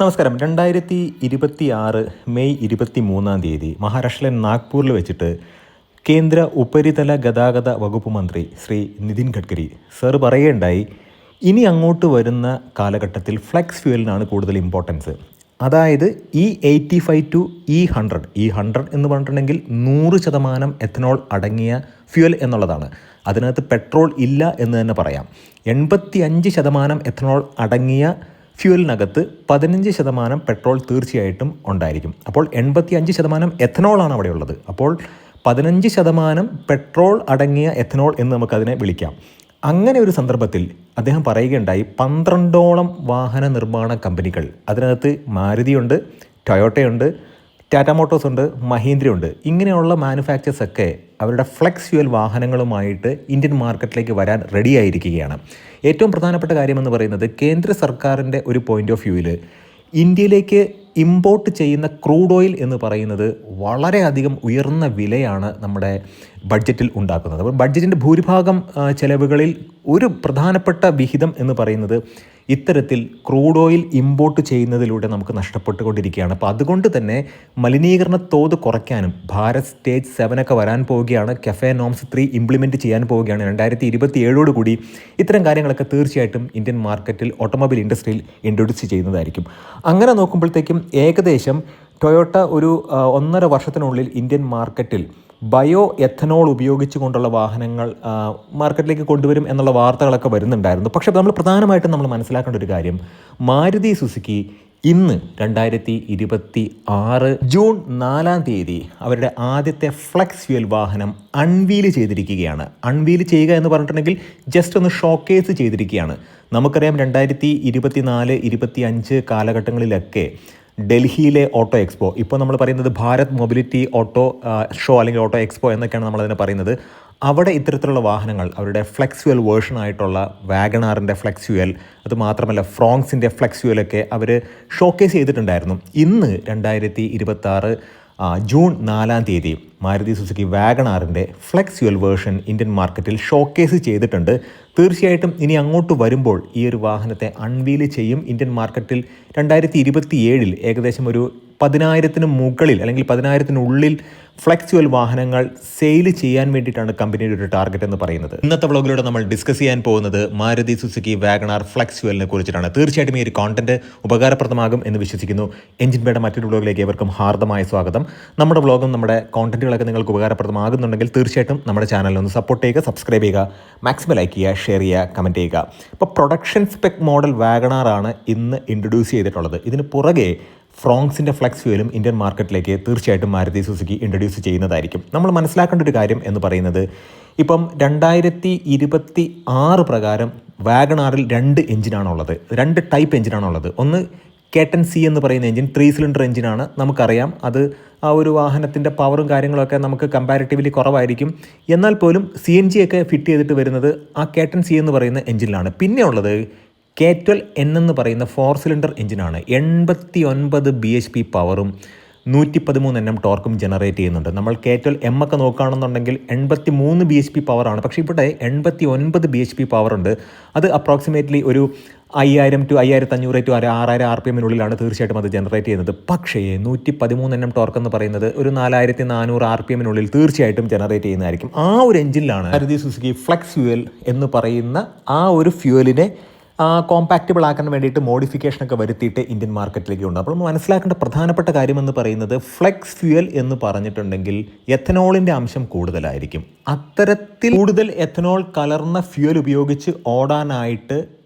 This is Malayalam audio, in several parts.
നമസ്കാരം. 2026 മെയ് 23 മഹാരാഷ്ട്രയിലെ നാഗ്പൂരിൽ വെച്ചിട്ട് കേന്ദ്ര ഉപരിതല ഗതാഗത വകുപ്പ് മന്ത്രി ശ്രീ നിതിൻ ഗഡ്കരി സർ പറയുകയുണ്ടായി, ഇനി അങ്ങോട്ട് വരുന്ന കാലഘട്ടത്തിൽ ഫ്ലെക്സ് ഫ്യൂവലിനാണ് കൂടുതൽ ഇമ്പോർട്ടൻസ്. അതായത് E85 ടു E100 എന്ന് പറഞ്ഞിട്ടുണ്ടെങ്കിൽ 100% എഥനോൾ അടങ്ങിയ ഫ്യൂവൽ എന്നുള്ളതാണ്. അതിനകത്ത് പെട്രോൾ ഇല്ല എന്ന് തന്നെ പറയാം. 85% എഥനോൾ അടങ്ങിയ ഫ്യൂവലിനകത്ത് 15% പെട്രോൾ തീർച്ചയായിട്ടും ഉണ്ടായിരിക്കും. അപ്പോൾ 85% എഥനോളാണ് അവിടെ ഉള്ളത്. അപ്പോൾ 15% പെട്രോൾ അടങ്ങിയ എഥനോൾ എന്ന് നമുക്കതിനെ വിളിക്കാം. അങ്ങനെ ഒരു സന്ദർഭത്തിൽ അദ്ദേഹം പറയുകയുണ്ടായി, 12ഓളം വാഹന നിർമ്മാണ കമ്പനികൾ, അതിനകത്ത് മാരുതിയുണ്ട്, ടൊയോട്ടയുണ്ട്, ടാറ്റ മോട്ടോഴ്സ് ഉണ്ട്, മഹീന്ദ്രയുണ്ട്, ഇങ്ങനെയുള്ള മാനുഫാക്ചേഴ്സൊക്കെ അവരുടെ ഫ്ലെക്സ് ഫ്യൂവൽ വാഹനങ്ങളുമായിട്ട് ഇന്ത്യൻ മാർക്കറ്റിലേക്ക് വരാൻ റെഡിയായിരിക്കുകയാണ്. ഏറ്റവും പ്രധാനപ്പെട്ട കാര്യമെന്ന് പറയുന്നത്, കേന്ദ്ര സർക്കാരിൻ്റെ ഒരു പോയിൻ്റ് ഓഫ് വ്യൂവിൽ ഇന്ത്യയിലേക്ക് ഇമ്പോർട്ട് ചെയ്യുന്ന ക്രൂഡ് ഓയിൽ എന്ന് പറയുന്നത് വളരെയധികം ഉയർന്ന വിലയാണ് നമ്മുടെ ബഡ്ജറ്റിൽ ഉണ്ടാക്കുന്നത്. അപ്പോൾ ബഡ്ജറ്റിൻ്റെ ഭൂരിഭാഗം ചെലവുകളിൽ ഒരു പ്രധാനപ്പെട്ട വിഹിതം എന്ന് പറയുന്നത് ഇത്തരത്തിൽ ക്രൂഡ് ഓയിൽ ഇമ്പോർട്ട് ചെയ്യുന്നതിലൂടെ നമുക്ക് നഷ്ടപ്പെട്ടുകൊണ്ടിരിക്കുകയാണ്. അപ്പോൾ അതുകൊണ്ട് തന്നെ മലിനീകരണ തോത് കുറയ്ക്കാനും ഭാരത് സ്റ്റേജ് 7 വരാൻ പോവുകയാണ്. കഫേ നോംസ് 3 ഇംപ്ലിമെൻറ്റ് ചെയ്യാൻ പോവുകയാണ്. 2027 കൂടി ഇത്തരം കാര്യങ്ങളൊക്കെ തീർച്ചയായിട്ടും ഇന്ത്യൻ മാർക്കറ്റിൽ ഓട്ടോമൊബൈൽ ഇൻഡസ്ട്രിയിൽ ഇൻട്രൊഡ്യൂസ് ചെയ്യുന്നതായിരിക്കും. അങ്ങനെ നോക്കുമ്പോഴത്തേക്കും ഏകദേശം ടൊയോട്ട ഒരു 1.5 വർഷത്തിനുള്ളിൽ ഇന്ത്യൻ മാർക്കറ്റിൽ ബയോ എഥനോൾ ഉപയോഗിച്ചുകൊണ്ടുള്ള വാഹനങ്ങൾ മാർക്കറ്റിലേക്ക് കൊണ്ടുവരും എന്നുള്ള വാർത്തകളൊക്കെ വരുന്നുണ്ടായിരുന്നു. പക്ഷേ പ്രധാനമായിട്ടും നമ്മൾ മനസ്സിലാക്കേണ്ട ഒരു കാര്യം, മാരുതി സുസുക്കി ഇന്ന് 2026 ജൂൺ 4 അവരുടെ ആദ്യത്തെ ഫ്ലെക്സ് ഫ്യൂവൽ വാഹനം അൺവീൽ ചെയ്തിരിക്കുകയാണ്. അൺവീൽ ചെയ്യുക എന്ന് പറഞ്ഞിട്ടുണ്ടെങ്കിൽ ജസ്റ്റ് ഒന്ന് ഷോക്കേസ് ചെയ്തിരിക്കുകയാണ്. നമുക്കറിയാം 2024-25 കാലഘട്ടങ്ങളിലൊക്കെ ഡൽഹിയിലെ ഓട്ടോ എക്സ്പോ, ഇപ്പോൾ നമ്മൾ പറയുന്നത് ഭാരത് മൊബിലിറ്റി ഓട്ടോ ഷോ അല്ലെങ്കിൽ ഓട്ടോ എക്സ്പോ എന്നൊക്കെയാണ് നമ്മളതിനെ പറയുന്നത്. അവിടെ ഇത്തരത്തിലുള്ള വാഹനങ്ങൾ അവരുടെ ഫ്ലെക്സ് ഫ്യൂവൽ വേർഷനായിട്ടുള്ള വാഗണാറിൻ്റെ ഫ്ലെക്സ് ഫ്യൂവൽ, അതുമാത്രമല്ല ഫ്രോങ്സിൻ്റെ ഫ്ലെക്സ് ഫ്യൂവലൊക്കെ അവർ ഷോക്കേസ് ചെയ്തിട്ടുണ്ടായിരുന്നു. ഇന്ന് 2026 ജൂൺ 4 മാരുതി സുസുക്കി വാഗണാറിൻ്റെ ഫ്ലെക്സ് ഫ്യൂവൽ വേർഷൻ ഇന്ത്യൻ മാർക്കറ്റിൽ ഷോക്കേസ് ചെയ്തിട്ടുണ്ട്. തീർച്ചയായിട്ടും ഇനി അങ്ങോട്ട് വരുമ്പോൾ ഈ ഒരു വാഹനത്തെ അൺവീൽ ചെയ്യും. ഇന്ത്യൻ മാർക്കറ്റിൽ 2027 ഏകദേശം ഒരു 10,000 മുകളിൽ അല്ലെങ്കിൽ 10,000 ഫ്ലെക്സ് ഫ്യൂവൽ വാഹനങ്ങൾ സെയിൽ ചെയ്യാൻ വേണ്ടിയിട്ടാണ് കമ്പനിയുടെ ഒരു ടാർഗറ്റ് എന്ന് പറയുന്നത്. ഇന്നത്തെ വ്ളോഗിലൂടെ നമ്മൾ ഡിസ്കസ് ചെയ്യാൻ പോകുന്നത് മാരുതി സുസുക്കി വാഗണാർ ഫ്ലെക്സ് ഫ്യൂവലിനെ കുറിച്ചിട്ടാണ്. തീർച്ചയായിട്ടും ഈ ഒരു കോണ്ടന്റ് ഉപകാരപ്രദമാകും എന്ന് വിശ്വസിക്കുന്നു. എഞ്ചിൻ ബേയുടെ മറ്റൊരു വ്ളോഗിലേക്ക് ഏവർക്കും ഹാർദമായ സ്വാഗതം. നമ്മുടെ വ്ളോഗും നമ്മുടെ കോണ്ടന്റുകളൊക്കെ നിങ്ങൾക്ക് ഉപകാരപ്രദമാകുന്നുണ്ടെങ്കിൽ തീർച്ചയായിട്ടും നമ്മുടെ ചാനലിൽ സപ്പോർട്ട് ചെയ്യുക, സബ്സ്ക്രൈബ് ചെയ്യുക, മാക്സിമം ലൈക്ക് ചെയ്യുക, ഷെയർ ചെയ്യുക, കമൻറ്റ് ചെയ്യുക. ഇപ്പോൾ പ്രൊഡക്ഷൻ സ്പെക് മോഡൽ വാഗണാറാണ് ഇന്ന് ഇൻട്രൊഡ്യൂസ് ചെയ്തിട്ടുള്ളത്. ഇതിന് പുറകെ ഫ്രോങ്സിൻ്റെ ഫ്ലെക്സ് ഫ്യൂവലും ഇന്ത്യൻ മാർക്കറ്റിലേക്ക് തീർച്ചയായിട്ടും മാരുതി സുസുക്കി ഇൻട്രൊഡ്യൂസ് ചെയ്യുന്നതായിരിക്കും. നമ്മൾ മനസ്സിലാക്കേണ്ട ഒരു കാര്യം എന്ന് പറയുന്നത്, ഇപ്പം 2026 പ്രകാരം വാഗണാറിൽ 2 എഞ്ചിനാണുള്ളത്, 2 ടൈപ്പ് എഞ്ചിനാണുള്ളത്. ഒന്ന് കേട്ടൻ സി എന്ന് പറയുന്ന എഞ്ചിൻ, 3 സിലിണ്ടർ എഞ്ചിനാണ്. നമുക്കറിയാം അത് ആ ഒരു വാഹനത്തിൻ്റെ പവറും കാര്യങ്ങളൊക്കെ നമുക്ക് കമ്പാരിറ്റീവ്ലി കുറവായിരിക്കും. എന്നാൽ പോലും CNG ഒക്കെ ഫിറ്റ് ചെയ്തിട്ട് വരുന്നത് ആ കേട്ടൻ സി എന്ന് പറയുന്ന എഞ്ചിനിലാണ്. പിന്നെ ഉള്ളത് K12N എന്ന് പറയുന്ന 4 സിലിണ്ടർ എഞ്ചിനാണ്. 89 bhp പവറും 113 Nm ടോർക്കും ജനറേറ്റ് ചെയ്യുന്നുണ്ട്. നമ്മൾ K12M ഒക്കെ നോക്കുകയാണെന്നുണ്ടെങ്കിൽ 83 bhp പവറാണ്. പക്ഷേ ഇവിടെ 89 bhp പവറുണ്ട്. അത് അപ്രോക്സിമേറ്റ്ലി ഒരു 5000 to 5500 to 6000 RPM തീർച്ചയായിട്ടും അത് ജനറേറ്റ് ചെയ്യുന്നത്. പക്ഷേ 113 Nm ടോർക്ക് എന്ന് പറയുന്നത് ഒരു 4400 RPM തീർച്ചയായിട്ടും ജനറേറ്റ് ചെയ്യുന്നതായിരിക്കും. ആ ഒരു എഞ്ചിനിലാണ് മാരുതി സുസുക്കി ഫ്ലെക്സ് ഫ്യൂവൽ എന്ന് പറയുന്ന ആ ഒരു ഫ്യൂവലിനെ കോമ്പാക്റ്റബിൾ ആക്കാൻ വേണ്ടിയിട്ട് മോഡിഫിക്കേഷനൊക്കെ വരുത്തിയിട്ട് ഇന്ത്യൻ മാർക്കറ്റിലേക്ക് ഉണ്ട്. അപ്പോൾ മനസ്സിലാക്കേണ്ട പ്രധാനപ്പെട്ട കാര്യമെന്ന് പറയുന്നത്, ഫ്ലെക്സ് ഫ്യൂവൽ എന്ന് പറഞ്ഞിട്ടുണ്ടെങ്കിൽ എഥനോളിൻ്റെ അംശം കൂടുതലായിരിക്കും. അത്തരത്തിൽ കൂടുതൽ എഥനോൾ കലർന്ന ഫ്യൂവൽ ഉപയോഗിച്ച് ഓടാനായിട്ട്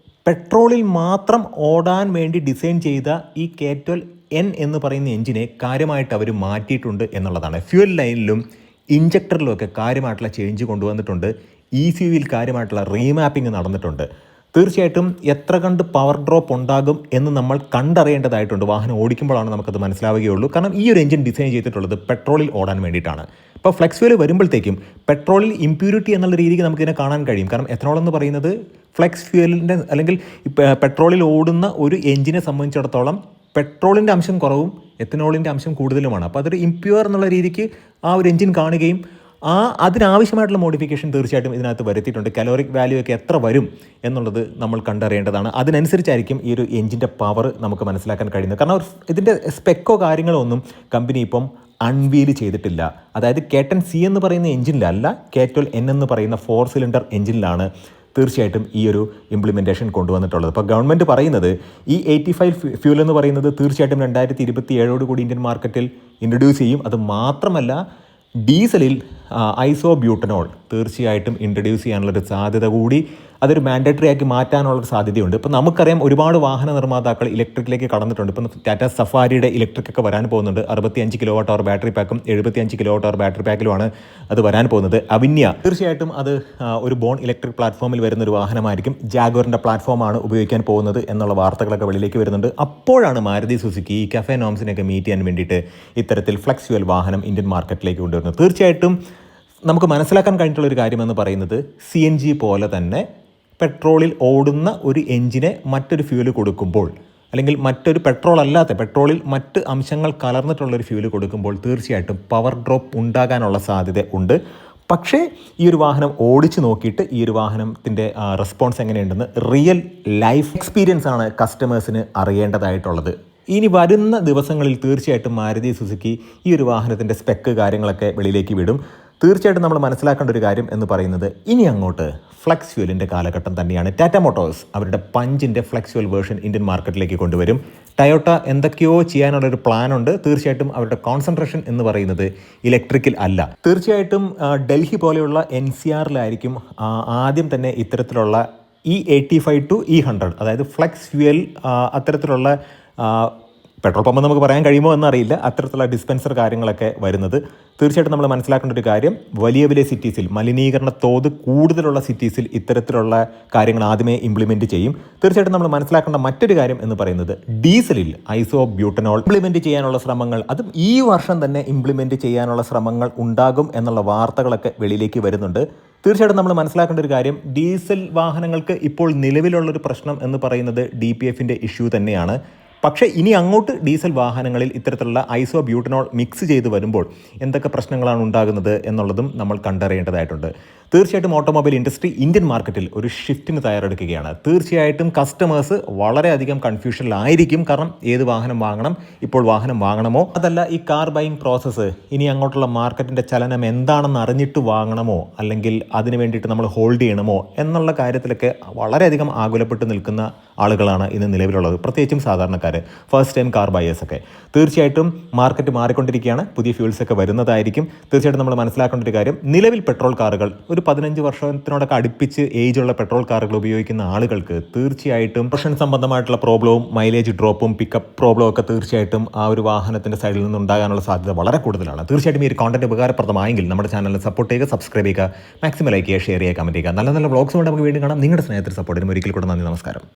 പെട്രോളിൽ മാത്രം ഓടാൻ വേണ്ടി ഡിസൈൻ ചെയ്ത ഈ K12N എന്ന് പറയുന്ന എഞ്ചിനെ കാര്യമായിട്ട് അവർ മാറ്റിയിട്ടുണ്ട് എന്നുള്ളതാണ്. ഫ്യൂവൽ ലൈനിലും ഇഞ്ചക്ടറിലും ഒക്കെ കാര്യമായിട്ടുള്ള ചേഞ്ച് കൊണ്ടുവന്നിട്ടുണ്ട്. ECUവിൽ കാര്യമായിട്ടുള്ള റീമാപ്പിംഗ് നടന്നിട്ടുണ്ട്. തീർച്ചയായിട്ടും എത്ര കണ്ട് പവർ ഡ്രോപ്പ് ഉണ്ടാകും എന്ന് നമ്മൾ കണ്ടറിയേണ്ടതായിട്ടുണ്ട്. വാഹനം ഓടിക്കുമ്പോഴാണ് നമുക്കത് മനസ്സിലാവുകയുള്ളൂ. കാരണം ഈ ഒരു എഞ്ചിൻ ഡിസൈൻ ചെയ്തിട്ടുള്ളത് പെട്രോളിൽ ഓടാൻ വേണ്ടിയിട്ടാണ്. ഇപ്പോൾ ഫ്ലെക്സ് ഫ്യൂവൽ വരുമ്പോഴത്തേക്കും പെട്രോളിൽ ഇമ്പ്യൂരിറ്റി എന്നുള്ള രീതിക്ക് നമുക്കിതിനെ കാണാൻ കഴിയും. കാരണം എഥനോൾ എന്ന് പറയുന്നത് ഫ്ലെക്സ് ഫ്യൂവലിൻ്റെ അല്ലെങ്കിൽ പെട്രോളിൽ ഓടുന്ന ഒരു എഞ്ചിനെ സംബന്ധിച്ചിടത്തോളം പെട്രോളിൻ്റെ അംശം കുറവും എഥനോളിൻ്റെ അംശം കൂടുതലുമാണ്. അപ്പോൾ അതൊരു ഇംപ്യൂർ എന്നുള്ള രീതിക്ക് ആ ഒരു എഞ്ചിൻ കാണുകയും അതിനാവശ്യമായിട്ടുള്ള മോഡിഫിക്കേഷൻ തീർച്ചയായിട്ടും ഇതിനകത്ത് വരുത്തിയിട്ടുണ്ട്. കലോറിക് വാല്യൂ ഒക്കെ എത്ര വരും എന്നുള്ളത് നമ്മൾ കണ്ടറിയേണ്ടതാണ്. അതിനനുസരിച്ചായിരിക്കും ഈ ഒരു എഞ്ചിൻ്റെ പവർ നമുക്ക് മനസ്സിലാക്കാൻ കഴിയുന്നത്. കാരണം ഇതിൻ്റെ സ്പെക്കോ കാര്യങ്ങളോ ഒന്നും കമ്പനി ഇപ്പം അൺവീൽ ചെയ്തിട്ടില്ല. അതായത് K10C എന്ന് പറയുന്ന എഞ്ചിനിലല്ല, K12N എന്ന് പറയുന്ന 4 സിലിണ്ടർ എഞ്ചിനിലാണ് തീർച്ചയായിട്ടും ഈ ഒരു ഇംപ്ലിമെൻറ്റേഷൻ കൊണ്ടുവന്നിട്ടുള്ളത്. ഇപ്പോൾ ഗവൺമെൻറ് പറയുന്നത് ഈ 85 ഫ്യൂൽ എന്ന് പറയുന്നത് തീർച്ചയായിട്ടും 2027 ഇന്ത്യൻ മാർക്കറ്റിൽ ഇൻട്രൊഡ്യൂസ് ചെയ്യും. അത് മാത്രമല്ല ഡീസലിൽ ഐസോബ്യൂട്ടനോൾ തീർച്ചയായിട്ടും ഇൻട്രൊഡ്യൂസ് ചെയ്യാനുള്ളൊരു സാധ്യത കൂടി അതൊരു മാൻഡേറ്ററി ആക്കി മാറ്റാനുള്ളൊരു സാധ്യതയുണ്ട്. ഇപ്പോൾ നമുക്കറിയാം ഒരുപാട് വാഹന നിർമ്മാതാക്കൾ ഇലക്ട്രിക്കിലേക്ക് കടന്നിട്ടുണ്ട്. ഇപ്പം ടാറ്റ സഫാരിയുടെ ഇലക്ട്രിക് ഒക്കെ വരാൻ പോകുന്നുണ്ട്. 65 kWh ബാറ്ററി പാക്കും 75 kWh ബാറ്ററി പാക്കിലുമാണ് അത് വരാൻ പോകുന്നത്. അവിന്യ തീർച്ചയായിട്ടും അത് ഒരു ബോൺ ഇലക്ട്രിക് പ്ലാറ്റ്ഫോമിൽ വരുന്നൊരു വാഹനമായിരിക്കും. ജാഗ്വറിൻ്റെ പ്ലാറ്റ്ഫോമാണ് ഉപയോഗിക്കാൻ പോകുന്നത് എന്നുള്ള വാർത്തകളൊക്കെ വെളിയിലേക്ക് വരുന്നുണ്ട്. അപ്പോഴാണ് മാരുതി സുസുക്കി ഈ കഫേ നോംസിനെയൊക്കെ മീറ്റ് ചെയ്യാൻ വേണ്ടിയിട്ട് ഇത്തരത്തിൽ ഫ്ലെക്സ് ഫ്യൂൽ വാഹനം ഇന്ത്യൻ മാർക്കറ്റിലേക്ക് കൊണ്ടുവരുന്നത്. തീർച്ചയായിട്ടും നമുക്ക് മനസ്സിലാക്കാൻ കഴിഞ്ഞിട്ടുള്ളൊരു കാര്യമെന്ന് പറയുന്നത് CNG പോലെ തന്നെ പെട്രോളിൽ ഓടുന്ന ഒരു എഞ്ചിനെ മറ്റൊരു ഫ്യൂല് കൊടുക്കുമ്പോൾ, അല്ലെങ്കിൽ മറ്റൊരു പെട്രോളിൽ മറ്റ് അംശങ്ങൾ കലർന്നിട്ടുള്ളൊരു ഫ്യൂല് കൊടുക്കുമ്പോൾ തീർച്ചയായിട്ടും പവർ ഡ്രോപ്പ് ഉണ്ടാകാനുള്ള സാധ്യത ഉണ്ട്. പക്ഷേ ഈ ഒരു വാഹനം ഓടിച്ച് നോക്കിയിട്ട് ഈ ഒരു വാഹനത്തിൻ്റെ റെസ്പോൺസ് എങ്ങനെയുണ്ടെന്ന് റിയൽ ലൈഫ് എക്സ്പീരിയൻസ് ആണ് കസ്റ്റമേഴ്സിന് അറിയേണ്ടതായിട്ടുള്ളത്. ഇനി വരുന്ന ദിവസങ്ങളിൽ തീർച്ചയായിട്ടും മാരുതി സുസുക്കി ഈ ഒരു വാഹനത്തിൻ്റെ സ്പെക്ക് കാര്യങ്ങളൊക്കെ വെളിയിലേക്ക് വിടും. തീർച്ചയായിട്ടും നമ്മൾ മനസ്സിലാക്കേണ്ട ഒരു കാര്യം എന്ന് പറയുന്നത് ഇനി അങ്ങോട്ട് ഫ്ലെക്സ് ഫ്യൂലിൻ്റെ കാലഘട്ടം തന്നെയാണ്. ടാറ്റ മോട്ടോഴ്സ് അവരുടെ പഞ്ചിൻ്റെ ഫ്ലെക്സ് ഫ്യൂൽ വേർഷൻ ഇന്ത്യൻ മാർക്കറ്റിലേക്ക് കൊണ്ടുവരും. ടയോട്ട എന്തൊക്കെയോ ചെയ്യാനുള്ളൊരു പ്ലാനുണ്ട്. തീർച്ചയായിട്ടും അവരുടെ കോൺസെൻട്രേഷൻ എന്ന് പറയുന്നത് ഇലക്ട്രിക്കിൽ അല്ല. തീർച്ചയായിട്ടും ഡൽഹി പോലെയുള്ള NCRലായിരിക്കും ആദ്യം തന്നെ ഇത്തരത്തിലുള്ള E85 to E100 അതായത് ഫ്ലെക്സ് ഫ്യൂൽ അത്തരത്തിലുള്ള പെട്രോൾ പമ്പ് നമുക്ക് പറയാൻ കഴിയുമോ എന്നറിയില്ല, അത്തരത്തിലുള്ള ഡിസ്പെൻസർ കാര്യങ്ങളൊക്കെ വരുന്നത്. തീർച്ചയായിട്ടും നമ്മൾ മനസ്സിലാക്കേണ്ട ഒരു കാര്യം, വലിയ വലിയ സിറ്റീസിൽ മലിനീകരണ തോത് കൂടുതലുള്ള സിറ്റീസിൽ ഇത്തരത്തിലുള്ള കാര്യങ്ങൾ ആദ്യമേ ഇംപ്ലിമെൻറ്റ് ചെയ്യും. തീർച്ചയായിട്ടും നമ്മൾ മനസ്സിലാക്കേണ്ട മറ്റൊരു കാര്യം എന്ന് പറയുന്നത് ഡീസലിൽ ഐസോബ്യൂട്ടനോൾ ഇംപ്ലിമെൻറ്റ് ചെയ്യാനുള്ള ശ്രമങ്ങൾ, അതും ഈ വർഷം തന്നെ ഇംപ്ലിമെൻറ്റ് ചെയ്യാനുള്ള ശ്രമങ്ങൾ ഉണ്ടാകും എന്നുള്ള വാർത്തകളൊക്കെ വെളിയിലേക്ക് വരുന്നുണ്ട്. തീർച്ചയായിട്ടും നമ്മൾ മനസ്സിലാക്കേണ്ട ഒരു കാര്യം, ഡീസൽ വാഹനങ്ങൾക്ക് ഇപ്പോൾ നിലവിലുള്ളൊരു പ്രശ്നം എന്ന് പറയുന്നത് DPFൻ്റെ ഇഷ്യൂ തന്നെയാണ്. പക്ഷേ ഇനി അങ്ങോട്ട് ഡീസൽ വാഹനങ്ങളിൽ ഇത്തരത്തിലുള്ള ഐസോബ്യൂട്ടനോൾ മിക്സ് ചെയ്ത് വരുമ്പോൾ എന്തൊക്കെ പ്രശ്നങ്ങളാണ് ഉണ്ടാകുന്നത് എന്നുള്ളതും നമ്മൾ കണ്ടറിയേണ്ടതായിട്ടുണ്ട്. തീർച്ചയായിട്ടും ഓട്ടോമൊബൈൽ ഇൻഡസ്ട്രി ഇന്ത്യൻ മാർക്കറ്റിൽ ഒരു ഷിഫ്റ്റിന് തയ്യാറെടുക്കുകയാണ്. തീർച്ചയായിട്ടും കസ്റ്റമേഴ്സ് വളരെയധികം കൺഫ്യൂഷനിലായിരിക്കും. കാരണം ഏത് വാഹനം വാങ്ങണം, ഇപ്പോൾ വാഹനം വാങ്ങണമോ, അതല്ല ഈ കാർ ബൈയിങ് പ്രോസസ്സ് ഇനി അങ്ങോട്ടുള്ള മാർക്കറ്റിൻ്റെ ചലനം എന്താണെന്ന് അറിഞ്ഞിട്ട് വാങ്ങണമോ, അല്ലെങ്കിൽ അതിന് വേണ്ടിയിട്ട് നമ്മൾ ഹോൾഡ് ചെയ്യണമോ എന്നുള്ള കാര്യത്തിലൊക്കെ വളരെയധികം ആകുലപ്പെട്ട് നിൽക്കുന്ന ആളുകളാണ് ഇന്ന് നിലവിലുള്ളത്. പ്രത്യേകിച്ചും സാധാരണക്കാർ, ഫസ്റ്റ് ടൈം കാർ ബയേഴ്സൊക്കെ. തീർച്ചയായിട്ടും മാർക്കറ്റ് മാറിക്കൊണ്ടിരിക്കുകയാണ്. പുതിയ ഫ്യൂൾസൊക്കെ വരുന്നതായിരിക്കും. തീർച്ചയായിട്ടും നമ്മൾ മനസ്സിലാക്കേണ്ട ഒരു കാര്യം, നിലവിൽ പെട്രോൾ കാറുകൾ ഒരു 15 വർഷത്തിനോടൊക്കെ അടുപ്പിച്ച് ഏജുള്ള പെട്രോൾ കാറുകൾ ഉപയോഗിക്കുന്ന ആളുകൾക്ക് തീർച്ചയായിട്ടും പ്രഷൻ സംബന്ധമായിട്ടുള്ള പ്രോബ്ലവും മൈലേജ് ഡ്രോപ്പും പിക്കപ്പ് പ്രോബ്ലവും ഒക്കെ തീർച്ചയായിട്ടും ആ ഒരു വാഹനത്തിൻ്റെ സൈഡിൽ നിന്ന് ഉണ്ടാകാനുള്ള സാധ്യത വളരെ കൂടുതലാണ്. തീർച്ചയായിട്ടും ഈ ഒരു കോണ്ടന്റ് ഉപകാരപ്രദമായെങ്കിൽ നമ്മുടെ ചാനലിനെ സപ്പോർട്ട് ചെയ്യുക, സബ്സ്ക്രൈബ് ചെയ്യുക, മാക്സിമം ലൈക്ക് ചെയ്യുക, ഷെയർ ചെയ്യുക, കമൻറ്റ് ചെയ്യുക. നല്ല നല്ല വ്ളോഗ്സ് കൊണ്ട് നമുക്ക് വീണ്ടും കാണാം. നിങ്ങളുടെ സ്നേഹത്തിന് സപ്പോർട്ടിനും ഒരിക്കൽ കൂടെ നന്ദി, നമസ്കാരം.